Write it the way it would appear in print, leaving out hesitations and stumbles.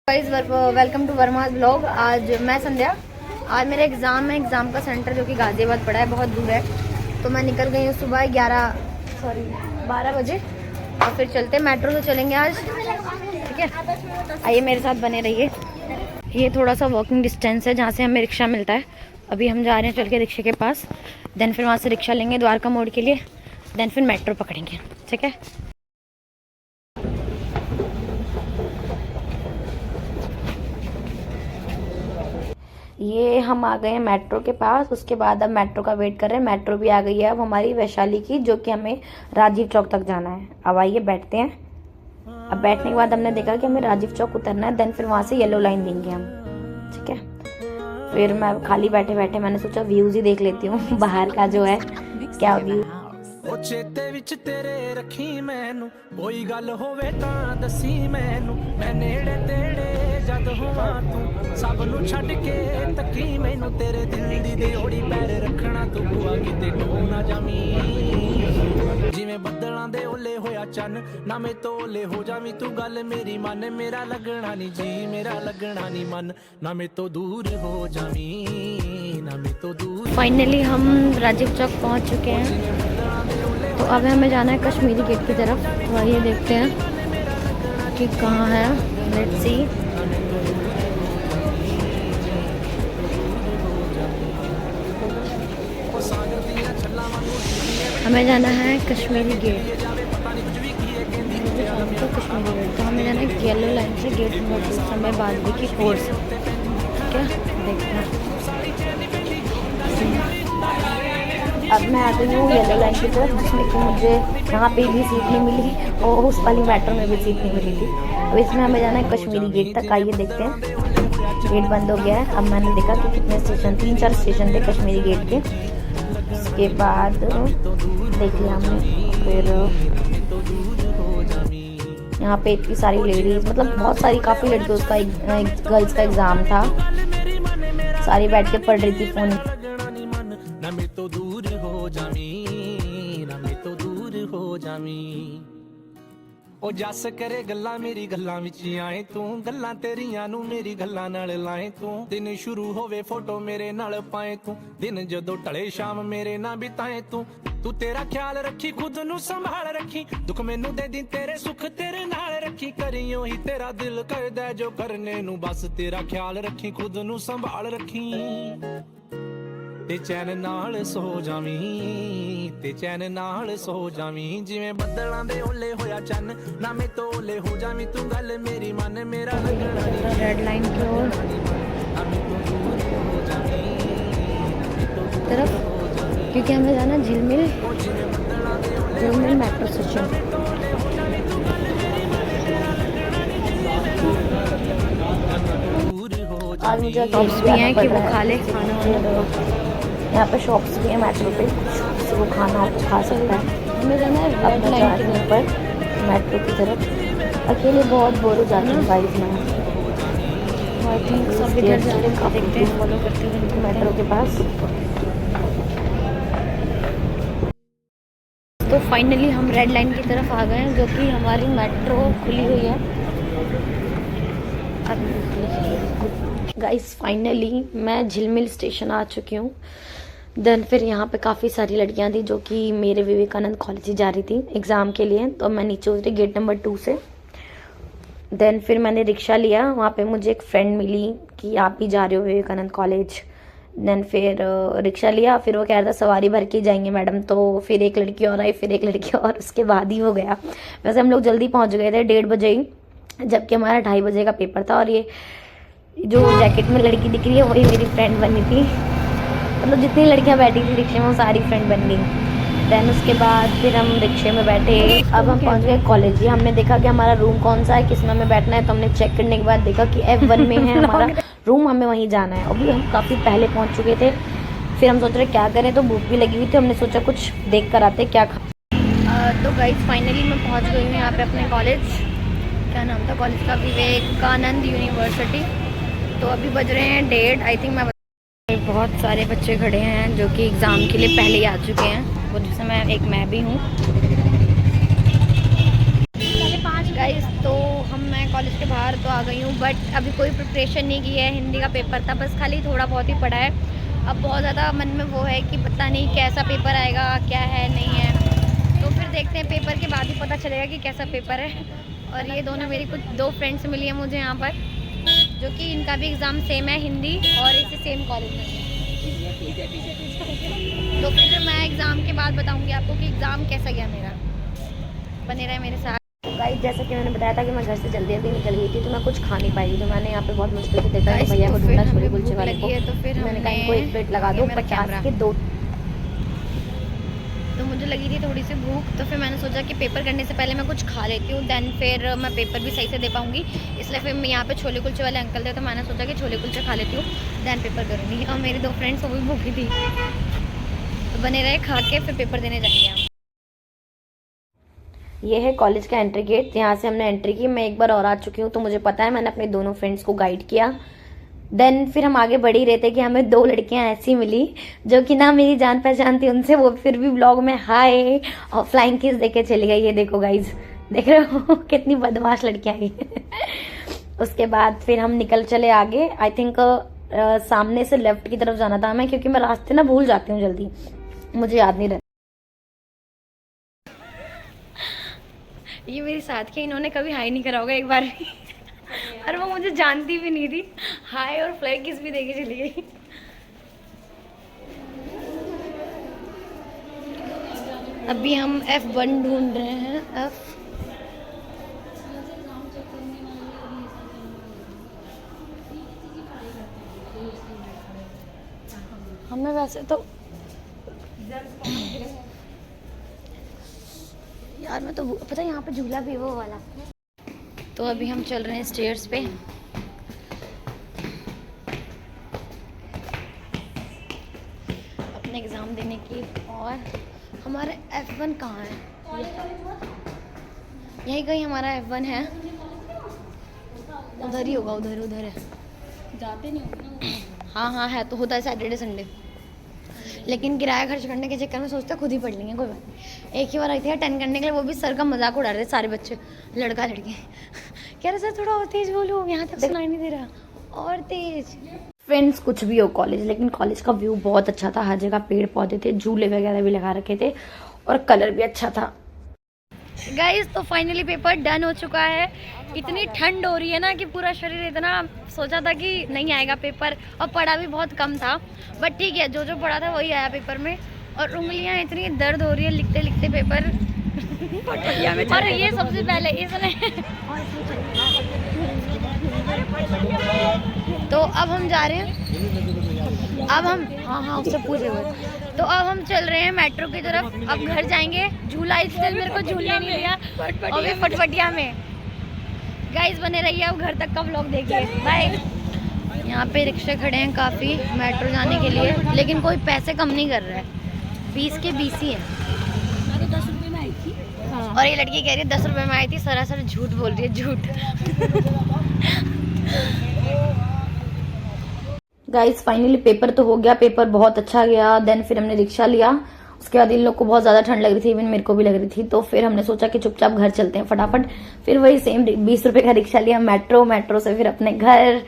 Welcome to Varmas blog. आज मैं संध्या, आज मेरा एग्ज़ाम है। एग्ज़ाम का सेंटर जो कि गाज़ियाबाद पड़ा है, बहुत दूर है। तो मैं निकल गई हूँ सुबह 12 बजे और फिर चलते मेट्रो से चलेंगे आज, ठीक है। आइए मेरे साथ बने रहिए। ये थोड़ा सा वॉकिंग डिस्टेंस है जहाँ से हमें रिक्शा मिलता है। अभी हम जा रहे हैं चल के रिक्शे के पास, देन फिर वहाँ से रिक्शा लेंगे द्वारका मोड़ के लिए, देन फिर मेट्रो पकड़ेंगे, ठीक है। ये हम आ गए हैं मेट्रो के पास। उसके बाद अब मेट्रो का वेट कर रहे हैं। मेट्रो भी आ गई है अब हमारी वैशाली की, जो कि हमें राजीव चौक तक जाना है। अब आइए बैठते हैं। अब बैठने के बाद हमने देखा कि हमें राजीव चौक उतरना है, देन फिर वहाँ से येलो लाइन लेंगे हम, ठीक है। फिर मैं खाली बैठे बैठे मैंने सोचा व्यूज ही देख लेती हूँ बाहर का जो है क्या व्यू। चेते विच तेरे रखी मैनू, कोई गल होवे तां दसी मैनू, मैं नेड़े तेड़े जद होवां तू सब नू छड्ड के तकी मैनू, तेरे दिल दी दियोड़ी पैर रखना तू बुआ किते डो ना जामी, जिवें बदलां दे ओले होया चन ना मैं तोले हो जावी, तू गल मेरी मन, मेरा लगना नी जी मेरा लगना नी मन, ना मैं तो दूर हो जावी ना मैं तो दूर। फाइनली हम राजीव चौक पहुंच चुके हैं। तो अब हमें जाना है कश्मीरी गेट की तरफ। तो आइए देखते हैं कि कहाँ है, लेट्स सी। हमें जाना है कश्मीरी गेट, तो कश्मीरी गेट तो हमें जाना है येलो लाइन से, गेट नंबर 2 समय बाद की ओर से, ठीक है। देखते हैं। अब मैं आ गई हूँ येलो लाइन की तरफ, जिसमें कि मुझे यहाँ पे भी सीट नहीं मिली और उस वाली मेट्रो में भी सीट नहीं मिली थी। अब इसमें हमें जाना है कश्मीरी गेट तक। आइए देखते हैं। गेट बंद हो गया है। अब मैंने देखा कि कितने स्टेशन, 3-4 स्टेशन थे कश्मीरी गेट के। उसके बाद देख लिया हमने। फिर यहाँ पे इतनी सारी लेडीज, मतलब बहुत सारी, काफ़ी लड़कियों का गर्ल्स का एग्ज़ाम था, सारी बैठ के पढ़ रही थी फ़ोन। ना मैं तो दूर हो जावी ना मैं तो दूर हो जावी, ओ जस करे गल्ला मेरी गल्लां विच आए तू, गल्लां तेरियां नू मेरी गल्लां नाल लाए तू, दिन शुरू होवे फोटो मेरे नाल पाए तू, दिन जदों टले शाम मेरे ना बिताए तू, तू तेरा ख्याल रखी खुद नू संभाल रखी, दुख मैनू दे दी तेरे सुख तेरे नाल रखी, करियो ही तेरा दिल करदा जो करने नू, बस तेरा ख्याल रखी खुद नू संभाल रखी, ते चैन नाल सो जावी ते चैन नाल सो जावी, जिवें बदलां दे ओले होया चन ना मैं तो ओले हो जावी, तू गल मेरी मन मेरा लगना नी रेड लाइन की ओर तरफ, क्योंकि हमें जाना झिलमिल मेट्रो स्टेशन। आज मुझे शॉप्स भी हैं कि वो खा ले खाना। यहाँ पे शॉप्स भी हैं मेट्रो पे, वो खाना आप खा सकता है। हमें जाना है रेड लाइन के ऊपर मेट्रो की तरफ। अकेले बहुत बोर हो जाती हूँ गाइस मैं। आई थिंक सब इधर जा रहे हैं, देखते हैं, फॉलो करते हैं मेट्रो के पास। तो फाइनली हम रेड लाइन की तरफ आ गए हैं, जो कि हमारी मेट्रो खुली हुई है। गाइस फाइनली मैं झिलमिल स्टेशन आ चुकी हूँ। देन फिर यहाँ पे काफ़ी सारी लड़कियाँ थी जो कि मेरे विवेकानंद कॉलेज जा रही थी एग्ज़ाम के लिए। तो मैं नीचे उतरी गेट नंबर 2 से। देन फिर मैंने रिक्शा लिया। वहाँ पे मुझे एक फ्रेंड मिली कि आप ही जा रहे हो विवेकानंद कॉलेज। देन फिर रिक्शा लिया। फिर वो कह रहा था सवारी भर के जाएंगे मैडम। तो फिर एक लड़की और आई, फिर एक लड़की और, उसके बाद ही हो गया। वैसे हम लोग जल्दी पहुँच गए थे 1:30 बजे ही, जबकि हमारा 2:30 बजे का पेपर था। और ये जो जैकेट में लड़की दिख रही है वही मेरी फ्रेंड बनी थी। मतलब जितनी लड़कियां बैठी थी रिक्शे में वो सारी फ्रेंड बन गई। देन उसके बाद फिर हम रिक्शे में बैठे। अब हम पहुंच गए कॉलेज। हमने देखा कि हमारा रूम कौन सा है, किस में हमें बैठना है। तो हमने चेक करने के बाद देखा कि F1 में है हमारा रूम, हमें वहीं जाना है। अभी हम काफ़ी पहले पहुँच चुके थे। फिर हम सोच रहे क्या करें, तो भूख भी लगी हुई थी। हमने सोचा कुछ देख कर आते क्या खा। तो गाइस फाइनली मैं पहुँच गई हूँ यहाँ पे अपने कॉलेज। क्या नाम था कॉलेज का? विवेकानंद यूनिवर्सिटी। तो अभी बज रहे हैं 1:30 आई थिंक। मैं बहुत सारे बच्चे खड़े हैं जो कि एग्ज़ाम के लिए पहले ही आ चुके हैं, वो जिसमें मैं भी हूँ। 5:30 गाइस। तो मैं मैं कॉलेज के बाहर तो आ गई हूँ, बट अभी कोई प्रिपरेशन नहीं की है। हिंदी का पेपर था, बस खाली थोड़ा बहुत ही पढ़ा है। अब बहुत ज़्यादा मन में वो है कि पता नहीं कैसा पेपर आएगा, क्या है नहीं है, तो फिर देखते हैं। पेपर के बाद ही पता चलेगा कि कैसा पेपर है। और ये दोनों मेरी कुछ 2 फ्रेंड्स मिली हैं मुझे यहाँ पर, जो कि इनका भी एग्ज़ाम सेम है, हिंदी, और इसी सेम कॉलेज में है। तो फिर मैं एग्ज़ाम के बाद बताऊँगी आपको कि एग्ज़ाम कैसा गया मेरा। बने रहे मेरे साथ। गाइस, जैसा कि मैंने बताया था कि मैं घर से जल्दी निकल गई थी, तो मैं कुछ खा नहीं पाई। तो मैंने यहाँ पे बहुत मुश्किल से देखा कि भैया को ढूंढा, छोले कुलचे वाले को। तो फिर मैंने कहा इनको 1 प्लेट लगा दो, 50 के 2। तो मुझे लगी थी थोड़ी सी भूख, तो फिर मैंने सोचा कि पेपर करने से पहले मैं कुछ खा लेती हूँ, देन फिर मैं पेपर भी सही से दे पाऊँगी। इसलिए फिर मैं यहाँ पे छोले कुलचे वाले अंकल थे, तो मैंने सोचा कि छोले कुलचे खा लेती हूँ, देन पेपर करूँगी। और मेरी 2 फ्रेंड्स वो भी भूखी थी, तो बने रहे, खा के फिर पेपर देने जाएंगे हम। ये है कॉलेज का एंट्री गेट, यहाँ से हमने एंट्री की। मैं एक बार और आ चुकी हूँ, तो मुझे पता है, मैंने अपने दोनों फ्रेंड्स को गाइड किया। देन फिर हम आगे बढ़ ही रहे थे कि हमें 2 लड़कियां ऐसी मिली जो कि ना मेरी जान पहचान थी उनसे, वो फिर भी व्लॉग में हाय और फ्लाइंग किस देके चली गई। ये देखो गाइज, देख रहे हो कितनी बदमाश लड़कियां हैं। उसके बाद फिर हम निकल चले आगे। आई थिंक सामने से लेफ्ट की तरफ जाना था हमें, क्योंकि मैं रास्ते ना भूल जाती हूँ जल्दी, मुझे याद नहीं रहता। ये मेरी साथ की, इन्होंने कभी हाई नहीं करा होगा एक बार भी। और वो मुझे जानती भी नहीं थी, हाय और फ्लैग किस भी देके चली गई। अभी हम F1 ढूंढ रहे हैं। F हमें वैसे तो यार, मैं तो पता है यहाँ पे झूला भी वो वाला। तो अभी हम चल रहे हैं स्टेयर्स पे। अपने एग्ज़ाम देने की। और हमारा F1 कहाँ है? यही कहीं हमारा F1 है, उधर ही होगा, उधर है। जाते नहीं होंगे। हाँ है, तो होता है सैटरडे संडे, लेकिन किराया खर्च करने के चक्कर में सोचते खुद ही पढ़ लेंगे, कोई बात नहीं। एक ही बार आई थी 10 करने के लिए, वो भी सर का मजाक उड़ा रहे थे सारे बच्चे, लड़का लड़की। कह रहे सर थोड़ा और तेज बोलो, यहाँ तक सुनाई नहीं दे रहा, और तेज। फ्रेंड्स, कुछ भी हो कॉलेज, लेकिन कॉलेज का व्यू बहुत अच्छा था। हर जगह पेड़ पौधे थे, झूले वगैरह भी लगा रखे थे, और कलर भी अच्छा था। गाइस, तो फाइनली पेपर डन हो चुका है। इतनी ठंड हो रही है ना कि पूरा शरीर, इतना सोचा था कि नहीं आएगा पेपर, और पढ़ा भी बहुत कम था, बट ठीक है, जो पढ़ा था वही आया पेपर में। और उंगलियां इतनी दर्द हो रही है लिखते लिखते पेपर। और ये सबसे पहले इसने तो अब हम जा रहे हैं, अब हम हाँ उससे पूछे हुए। तो अब हम चल रहे हैं मेट्रो की तरफ, अब घर जाएंगे। झूला इसलिए मेरे को झूलने नहीं दिया, और भी फटफटिया में। गाइस, बने रहिए, अब घर तक का व्लॉग देखिए। बाय। यहाँ पे रिक्शे खड़े हैं काफ़ी मेट्रो जाने के लिए, लेकिन कोई पैसे कम नहीं कर रहा है, 20 के 20 ही है। मैं तो 10 रुपये में आई थी। हाँ। और ये लड़की कह रही है 10 रुपये में आई थी, सरासर झूठ बोल रही है, झूठ। गाइस, फाइनली पेपर तो हो गया, पेपर बहुत अच्छा गया। देन फिर हमने रिक्शा लिया। उसके बाद इन लोग को बहुत ज़्यादा ठंड लग रही थी, इवन मेरे को भी लग रही थी, तो फिर हमने सोचा कि चुपचाप घर चलते हैं फटाफट। फिर वही सेम 20 रुपये का रिक्शा लिया, मेट्रो से फिर अपने घर।